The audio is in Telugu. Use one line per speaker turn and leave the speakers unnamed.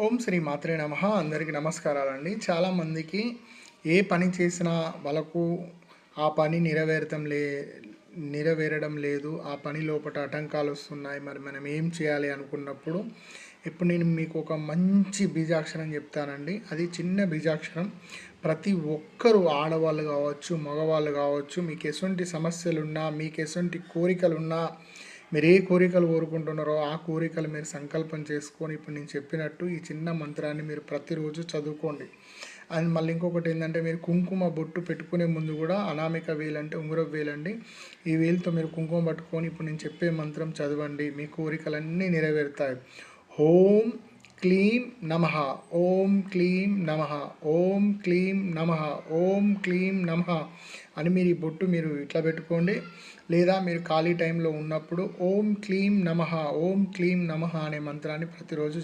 ఓం శ్రీ మాత్రే నమః. అందరికీ నమస్కారాలండి. చాలామందికి ఏ పని చేసినా వాళ్ళకు ఆ పని నెరవేరడం లేదు. ఆ పని లోపట ఆటంకాలు వస్తున్నాయి. మరి మనం ఏం చేయాలి అనుకున్నప్పుడు ఇప్పుడు నేను మీకు ఒక మంచి బీజాక్షరం చెప్తానండి. అది చిన్న బీజాక్షరం. ప్రతి ఒక్కరూ ఆడవాళ్ళు కావచ్చు, మగవాళ్ళు కావచ్చు, మీకు ఎటువంటి సమస్యలున్నా, మీకు ఎటువంటి కోరికలున్నా, మీరు ఏ కోరికలు కోరుకుంటున్నారో ఆ కోరికలు మీరు సంకల్పం చేసుకొని ఇప్పుడు నేను చెప్పినట్టు ఈ చిన్న మంత్రాన్ని మీరు ప్రతిరోజు చదువుకోండి. అండ్ మళ్ళీ ఇంకొకటి ఏంటంటే, మీరు కుంకుమ బొట్టు పెట్టుకునే ముందు కూడా అనామిక వేలు అంటే ఉంగరపు వేలండి, ఈ వేలుతో మీరు కుంకుమ పట్టుకొని ఇప్పుడు నేను చెప్పే మంత్రం చదవండి. మీ కోరికలన్నీ నెరవేరుతాయి. ఓం క్లీం నమః, ఓం క్లీం నమః, ఓం క్లీం నమః, ఓం క్లీం నమః అని మీరు ఈ బొట్టు మీరు ఇట్లా పెట్టుకోండి. లేదా మీరు ఖాళీ టైంలో ఉన్నప్పుడు ఓం క్లీం నమః, ఓం క్లీం నమః అనే మంత్రాన్ని ప్రతిరోజు